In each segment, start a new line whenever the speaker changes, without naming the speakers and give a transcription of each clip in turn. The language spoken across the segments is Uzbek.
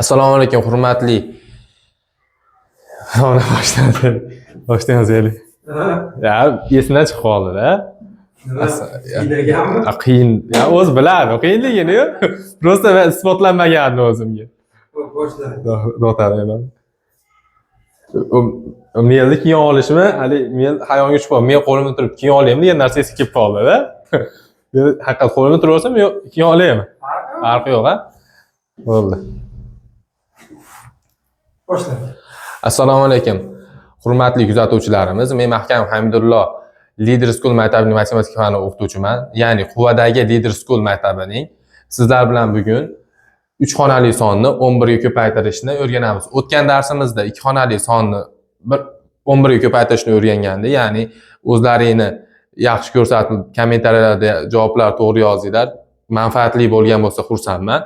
Assalomu alaykum, hurmatli. Mana boshdan yozaylik. Ya, esimdan chiqib qoldi-da. Qiyin. Ya, o'zi biladi, qiyinligini-yu. Prosta men isbotlanmagandim o'zimga. To'xtadi. Melni keyin olishmi, hali men hayonga tushib qoldim. Men qo'limda turib keyin olaymi degan narsa esga kelib qoldi-da. Men haqiqat qo'limda turaversam, keyin olaymi? Farqi yo'q-a? Bo'ldi. Assalomu alaykum. Hurmatli kuzatuvchilarimiz, men Mahkam Hamidullo Leader School maktabining matematika fani o'qituvchiman. Ya'ni Quvadagi Leader School maktabining sizlar bilan bugun 3 xonali sonni 11 ga ko'paytirishni o'rganamiz. O'tgan darsimizda 2 xonali sonni 11 ga ko'paytirishni o'rgangandik. Ya'ni o'zlaringni yaxshi ko'rsatib, kommentariyalarda javoblar to'g'ri yozinglar. Manfaatli bo'lgan bo'lsa xursandman.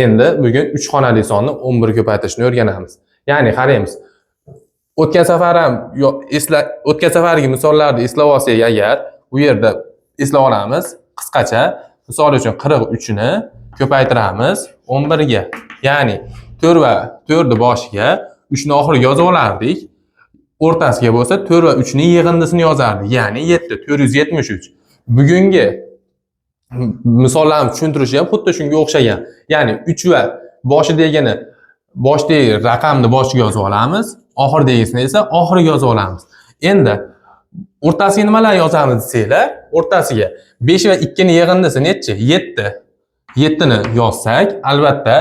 Endi bugun 3 xonali sonni 11 ga ko'paytirishni o'rganamiz. Ya'ni qaraymiz. O'tgan safargi misollarni eslab olsak agar, bu yerda eslab olamiz. Qisqacha, misol uchun 43 ni ko'paytiramiz 11 ga. Ya'ni 4 va 4 ni boshiga 3 ni oxiriga yozib olardik. O'rtasiga bo'lsa 4 va 3 ning yig'indisini yozardik. Ya'ni 7, 473. Bugungi misollarni tushuntirishi ham xuddi shunga o'xshagan. Ya'ni 3 va boshidagini boshdagi raqamni boshiga yozib olamiz, oxiridagisini esa oxiriga yozib olamiz. Endi o'rtasiga nimalar yozamiz desanglar, o'rtasiga 5 va 2 ning yig'indisi nechi? 7. 7 ni yozsak, albatta,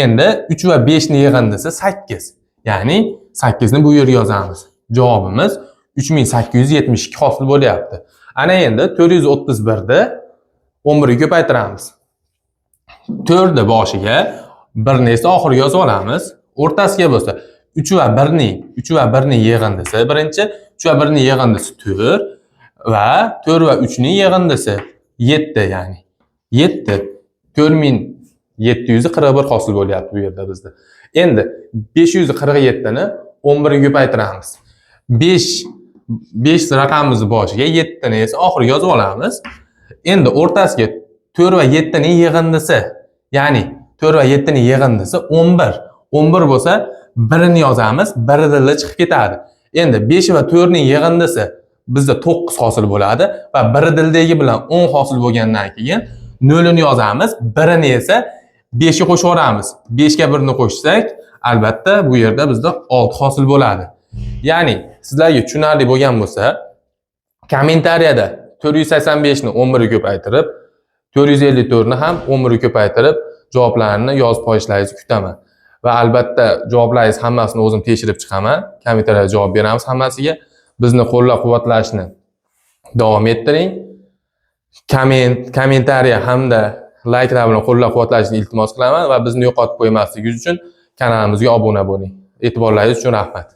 endi 3 va 5 ning yig'indisi 8. Ya'ni 8 ni bu yerga yozamiz. Javobimiz 3872 hosil bo'lyapti. Ana endi 431 ni 11 ga ko'paytiramiz. 4 ni boshiga 1 ni esa oxiriga yozib olamiz. O'rtasiga bo'lsa 3 va 1 ning yig'indisi birinchi, 3 va 1 ning yig'indisi 4 va 4 va 3 ning yig'indisi 7, ya'ni 7 4741 hosil bo'lyapti bu yerda bizda. Endi 547 ni 11 ga ko'paytiramiz. 5 raqamimizni boshiga 7 ni esa oxiriga yozib olamiz. Endi o'rtasiga 4 va 7 ning yig'indisi, ya'ni 4 va 7 ning yig'indisi 11. 11 bo'lsa 1 ni yozamiz, 1 dilda chiqib ketadi. Endi 5 va 4 ning yig'indisi bizda 9 hosil bo'ladi va 1 dildagi bilan 10 hosil bo'lgandan keyin 0 ni yozamiz, 1 ni esa 5 ga qo'shib olamiz. 5 ga 1 ni qo'shsak, albatta bu yerda bizda 6 hosil bo'ladi. Ya'ni sizlarga tushunarli bo'lgan bo'lsa, kommentariyada 485 ni 11 ga ko'paytirib, 454 ni ham 11 ga ko'paytirib javoblarni yozib qo'yishlaringizni kutaman. Va albatta javoblaringiz hammasini o'zim tekshirib chiqaman. Kommentariyada javob beramiz hammasiga. Bizni qo'llab-quvvatlashni davom ettiring. Kommentariya hamda layklar bilan qo'llab-quvvatlashni iltimos qilaman va bizni yo'qotib qo'ymasligingiz uchun kanalimizga obuna bo'ling. E'tiborlaringiz uchun rahmat.